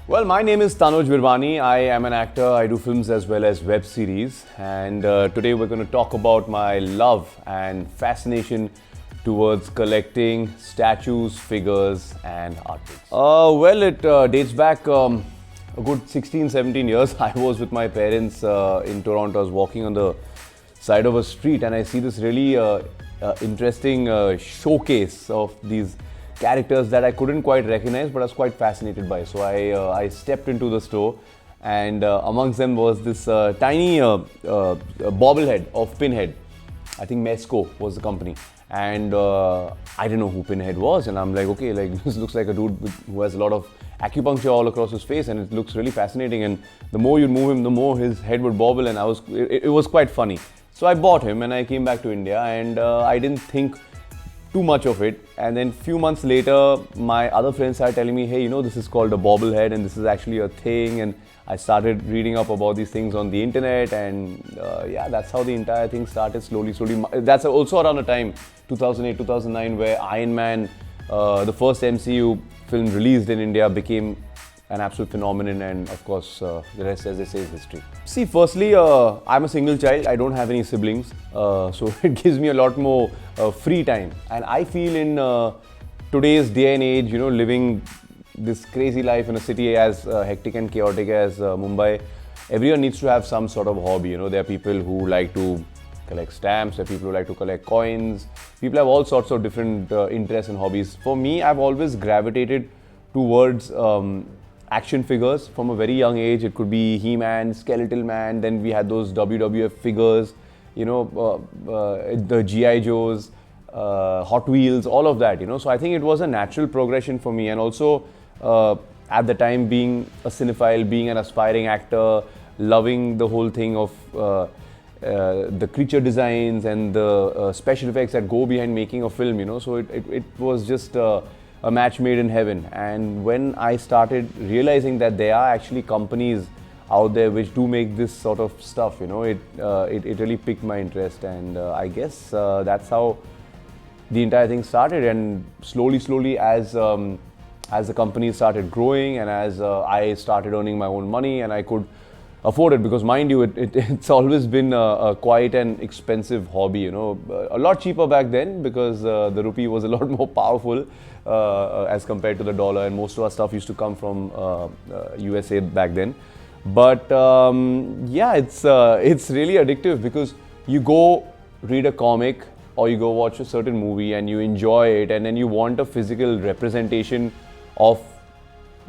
Well, my name is Tanuj Virwani. I am an actor. I do films as well as web series. And today we're going to talk about my love and fascination towards collecting statues, figures, and artworks. It dates back a good 16, 17 years. I was with my parents in Toronto. I was walking on the side of a street and I see this really interesting showcase of these characters that I couldn't quite recognize, but I was quite fascinated by. So I stepped into the store, and amongst them was this tiny bobblehead of Pinhead. I think Mesco was the company, and I didn't know who Pinhead was. And I'm like, okay, like this looks like a dude who has a lot of acupuncture all across his face, and it looks really fascinating. And the more you move him, the more his head would bobble, and it was quite funny. So I bought him, and I came back to India, and I didn't think too much of it. And then few months later, my other friends started telling me, hey, this is called a bobblehead and this is actually a thing. And I started reading up about these things on the internet, and that's how the entire thing started slowly. That's also around the time 2008 2009 where Iron Man, the first MCU film released in India, became an absolute phenomenon, and of course the rest, as they say, is history. See, firstly, I'm a single child. I don't have any siblings, so it gives me a lot more free time. And I feel in today's day and age, living this crazy life in a city as hectic and chaotic as Mumbai, everyone needs to have some sort of hobby. There are people who like to collect stamps, there are people who like to collect coins. People have all sorts of different interests and hobbies. For me, I've always gravitated towards action figures from a very young age. It could be He-Man, Skeletal Man, then we had those WWF figures, the G.I. Joes, Hot Wheels, all of that, So I think it was a natural progression for me. And also at the time, being a cinephile, being an aspiring actor, loving the whole thing of the creature designs and the special effects that go behind making a film, So it was just a match made in heaven. And when I started realizing that there are actually companies out there which do make this sort of stuff, it really piqued my interest. And I guess that's how the entire thing started. And slowly, as the company started growing and as I started earning my own money and I could afford it, because mind you, it's always been quite an expensive hobby, a lot cheaper back then, because the rupee was a lot more powerful as compared to the dollar, and most of our stuff used to come from USA back then. But it's really addictive, because you go read a comic or you go watch a certain movie and you enjoy it, and then you want a physical representation of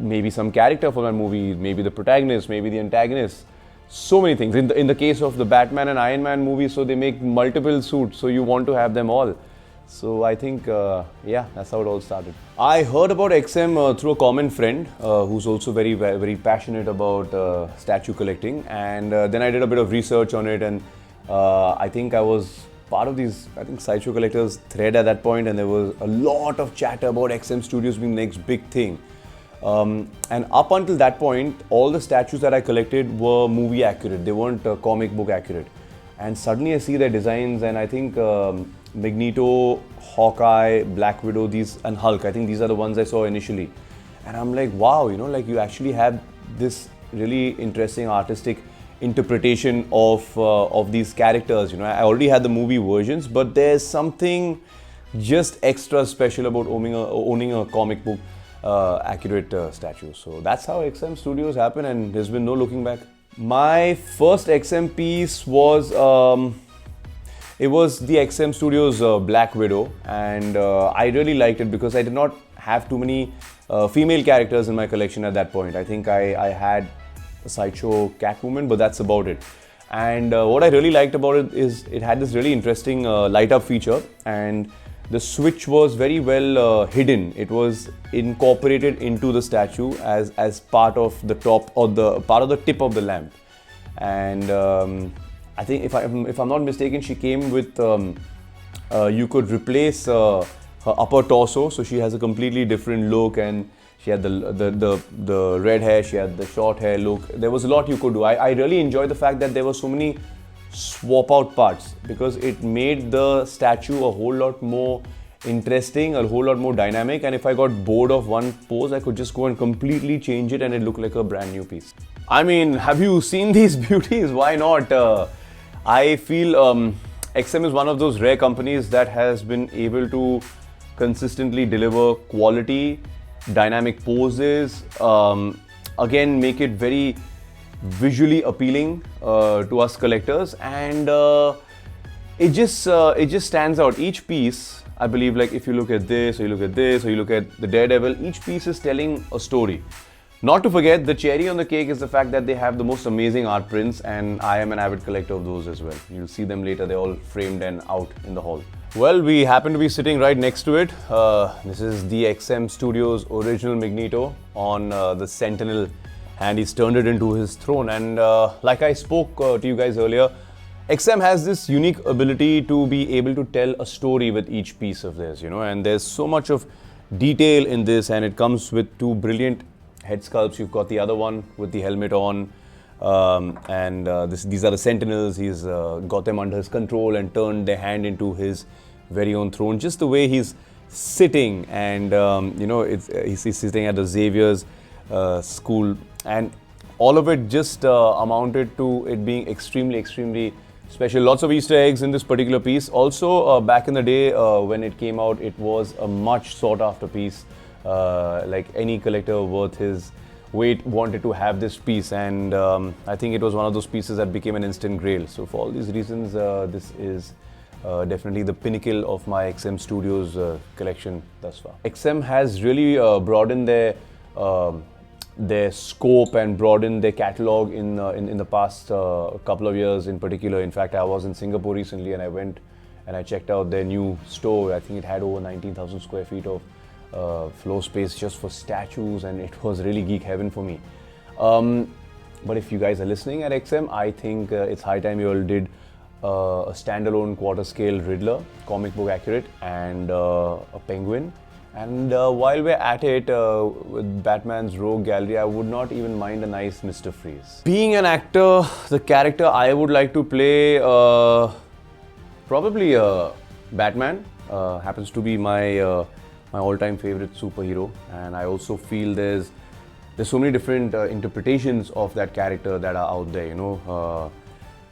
maybe some character from that movie, maybe the protagonist, maybe the antagonist, so many things. In the case of the Batman and Iron Man movies, so they make multiple suits, so you want to have them all. So I think, that's how it all started. I heard about XM through a common friend who's also very, very passionate about statue collecting, and then I did a bit of research on it, and I think I was part of these, Sideshow Collectors thread at that point, and there was a lot of chatter about XM Studios being the next big thing. And up until that point, all the statues that I collected were movie accurate. They weren't comic book accurate. And suddenly I see their designs, and I think Magneto, Hawkeye, Black Widow, and Hulk, I think these are the ones I saw initially. And I'm like, wow, like you actually have this really interesting artistic interpretation of these characters. I already had the movie versions, but there's something just extra special about owning a comic book accurate statue. So that's how XM Studios happened, and there's been no looking back. My first XM piece was it was the XM Studios Black Widow, and I really liked it because I did not have too many female characters in my collection at that point. I think I had a Sideshow Catwoman, but that's about it. And what I really liked about it is it had this really interesting light up feature, and the switch was very well hidden. It was incorporated into the statue as part of the top or the part of the tip of the lamp. And I think if I'm not mistaken, she came with you could replace her upper torso, so she has a completely different look, and she had the red hair, she had the short hair look. There was a lot you could do. I really enjoyed the fact that there were so many swap out parts, because it made the statue a whole lot more interesting, a whole lot more dynamic, and if I got bored of one pose, I could just go and completely change it and it looked like a brand new piece. I mean, have you seen these beauties? Why not? I feel XM is one of those rare companies that has been able to consistently deliver quality, dynamic poses, again make it very visually appealing to us collectors, and it just stands out. Each piece, I believe, like if you look at this, or you look at this, or you look at the Daredevil, each piece is telling a story. Not to forget, the cherry on the cake is the fact that they have the most amazing art prints, and I am an avid collector of those as well. You'll see them later, they're all framed and out in the hall. Well, we happen to be sitting right next to it. This is the XM Studios original Magneto on the Sentinel, and he's turned it into his throne. And like I spoke to you guys earlier, XM has this unique ability to be able to tell a story with each piece of theirs, you know, and there's so much of detail in this, and it comes with two brilliant head sculpts. You've got the other one with the helmet on, and these are the Sentinels. He's got them under his control and turned their hand into his very own throne. Just the way he's sitting, and you know, he's sitting at the Xavier's school, and all of it just amounted to it being extremely special. Lots of Easter eggs in this particular piece. Also, back in the day when it came out, it was a much sought after piece. Like any collector worth his weight wanted to have this piece, and I think it was one of those pieces that became an instant grail. So for all these reasons, this is definitely the pinnacle of my XM Studios collection thus far. XM has really broadened their scope and broadened their catalog in the past couple of years in particular. In fact, I was in Singapore recently, and I went and I checked out their new store. I think it had over 19,000 square feet of floor space just for statues, and it was really geek heaven for me. But if you guys are listening at XM, I think it's high time you all did a standalone quarter scale Riddler, comic book accurate, and a Penguin. And while we're at it with Batman's Rogue Gallery, I would not even mind a nice Mr. Freeze. Being an actor, the character I would like to play, probably Batman, happens to be my all-time favorite superhero, and I also feel there's so many different interpretations of that character that are out there. You know,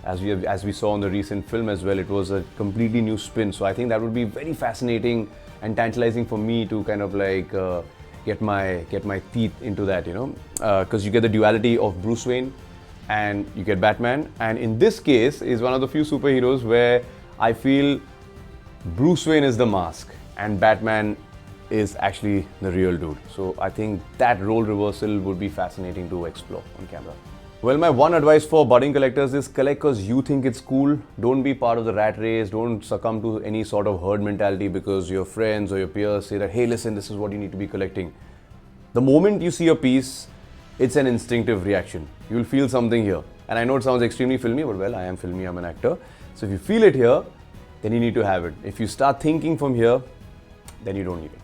as we saw in the recent film as well, it was a completely new spin. So I think that would be very fascinating and tantalizing for me to kind of like get my teeth into that. You know, because you get the duality of Bruce Wayne and you get Batman, and in this case is one of the few superheroes where I feel Bruce Wayne is the mask and Batman is actually the real dude. So I think that role reversal would be fascinating to explore on camera. Well, my one advice for budding collectors is collect because you think it's cool. Don't be part of the rat race. Don't succumb to any sort of herd mentality because your friends or your peers say that, hey, listen, this is what you need to be collecting. The moment you see a piece, it's an instinctive reaction. You'll feel something here. And I know it sounds extremely filmy, but well, I am filmy, I'm an actor. So if you feel it here, then you need to have it. If you start thinking from here, then you don't need it.